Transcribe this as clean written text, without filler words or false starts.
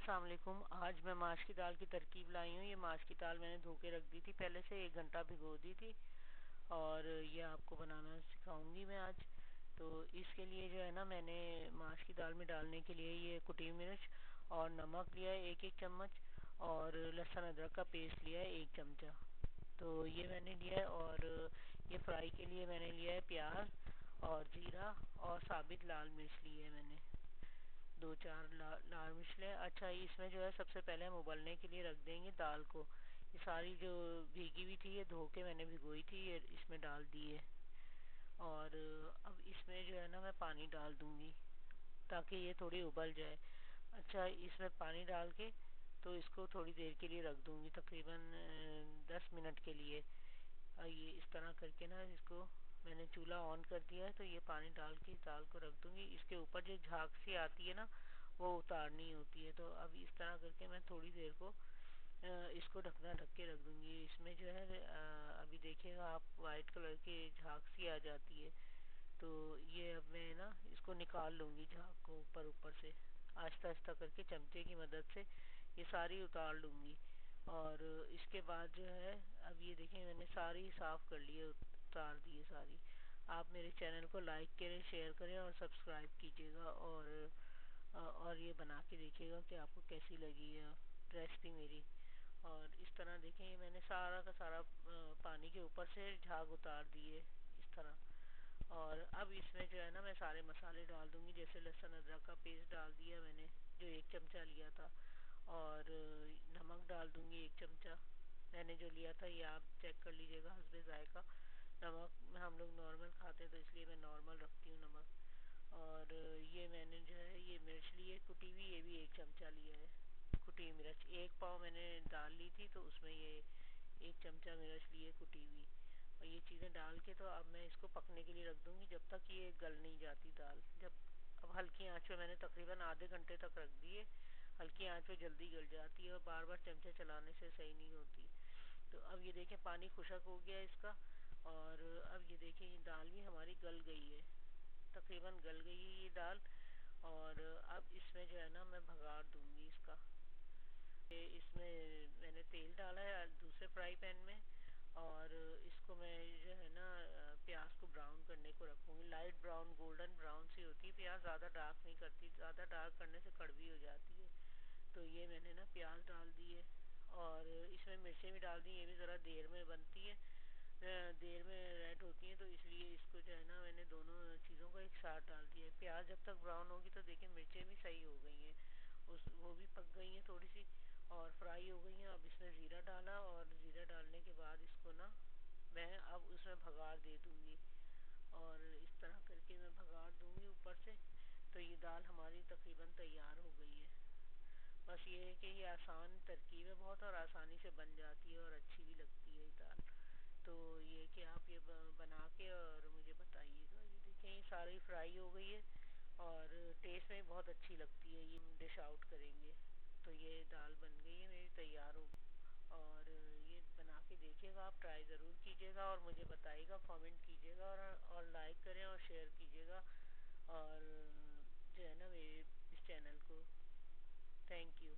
अस्सलाम वालेकुम। आज मैं माश की दाल की तरकीब लाई हूँ। ये माश की दाल मैंने धो के रख दी थी, पहले से 1 घंटा भिगो दी थी और ये आपको बनाना सिखाऊंगी मैं आज। तो इसके लिए जो है ना, मैंने माश की दाल में डालने के लिए ये कुटी मिर्च और नमक लिया है 1-1 चम्मच, और लहसुन अदरक का पेस्ट लिया है 1 चमचा। तो ये मैंने लिया है। और ये फ्राई के लिए मैंने लिया है प्याज और जीरा और साबित लाल मिर्च ली है मैंने 2-4 लाल मिर्च लें। अच्छा, इसमें जो है सबसे पहले हम उबलने के लिए रख देंगे दाल को। ये सारी जो भीगी हुई थी, ये धो के मैंने भिगोई थी, ये इसमें डाल दी है। और अब इसमें जो है ना, मैं पानी डाल दूंगी ताकि ये थोड़ी उबल जाए। अच्छा, इसमें पानी डाल के तो इसको थोड़ी देर के लिए रख दूंगी, तकरीबन 10 मिनट के लिए। ये इस तरह करके ना, इसको मैंने चूल्हा ऑन कर दिया है, तो ये पानी डाल के दाल को रख दूंगी। इसके ऊपर जो झाग सी आती है ना, वो उतारनी होती है। तो अब इस तरह करके मैं थोड़ी देर को इसको ढक के रख दूंगी। इसमें जो है अभी देखिएगा आप, वाइट कलर की झाग सी आ जाती है। तो ये अब मैं ना इसको निकाल लूंगी झाग को, ऊपर ऊपर से आहिस्ता आहिस्ता करके चमचे की मदद से ये सारी उतार लूंगी। और इसके बाद जो है, अब ये देखें मैंने सारी साफ कर ली है, उतार दी है सारी। आप मेरे चैनल को लाइक करें, शेयर करें और सब्सक्राइब कीजिएगा। और ये बना के देखिएगा कि आपको कैसी लगी है रेसिपी मेरी। और इस तरह देखें, ये मैंने सारा का सारा पानी के ऊपर से झाग उतार दिए इस तरह। और अब इसमें जो है ना, मैं सारे मसाले डाल दूंगी। जैसे लहसुन अदरक का पेस्ट डाल दिया मैंने, जो 1 चमचा लिया था। और नमक डाल दूंगी 1 चमचा मैंने जो लिया था। ये आप चेक कर लीजिएगा हस्बे जायका। नमक हम लोग नॉर्मल खाते हैं, तो इसलिए मैं नॉर्मल रखती हूँ नमक। और ये मैंने जो है, ये मिर्च ली है कुटी हुई, ये भी 1 चमचा लिया है कुटी मिर्च। 1 पाव मैंने दाल ली थी, तो उसमें ये 1 चमचा मिर्च ली है कुटी हुई। और ये चीज़ें डाल के तो अब मैं इसको पकने के लिए रख दूंगी, जब तक ये गल नहीं जाती दाल। जब अब हल्की आंच पे मैंने तकरीबन आधे घंटे तक रख दी है। हल्की आंच पे जल्दी गल जाती है और बार बार चमचे चलाने से सही नहीं होती। तो अब ये देखें, पानी खुशक हो गया इसका। और अब ये देखें, ये दाल भी हमारी गल गई है, तकरीबन गल गई है ये दाल। और अब इसमें जो है ना, मैं भगाड़ दूंगी इसका। इसमें मैंने तेल डाला है दूसरे फ्राई पैन में। और इसको मैं जो है ना, प्याज को ब्राउन करने को रखूँगी। लाइट ब्राउन, गोल्डन ब्राउन सी होती है प्याज, ज़्यादा डार्क नहीं करती, ज़्यादा डार्क करने से कड़वी हो जाती है। तो ये मैंने ना प्याज डाल दी है। और इसमें मिर्चें भी डाल दी, ये भी ज़रा देर में बनती है, देर में रेड होती हैं, तो इसलिए इसको जो है ना, मैंने दोनों चीज़ों को एक साथ डाल दिया है। प्याज जब तक ब्राउन होगी तो देखिए मिर्चें भी सही हो गई हैं, वो भी पक गई हैं थोड़ी सी और फ्राई हो गई हैं। अब इसमें ज़ीरा डाला, और ज़ीरा डालने के बाद इसको ना मैं अब उसमें भगाड़ दे दूँगी। और इस तरह करके मैं भगाड़ दूँगी ऊपर से। तो ये दाल हमारी तकरीबन तैयार हो गई है। बस ये है कि ये आसान तरकीब है बहुत, और आसानी से बन जाती है और अच्छी भी लगती है ये दाल। तो ये कि आप ये बना के और मुझे बताइएगा। ये देखें, ये सारी फ्राई हो गई है और टेस्ट में बहुत अच्छी लगती है। ये डिश आउट करेंगे तो ये दाल बन गई है मेरी, तैयार हो। और ये बना के देखिएगा, आप ट्राई ज़रूर कीजिएगा और मुझे बताइएगा, कमेंट कीजिएगा और लाइक करें और शेयर कीजिएगा। और जो है ना, मेरे इस चैनल को थैंक यू।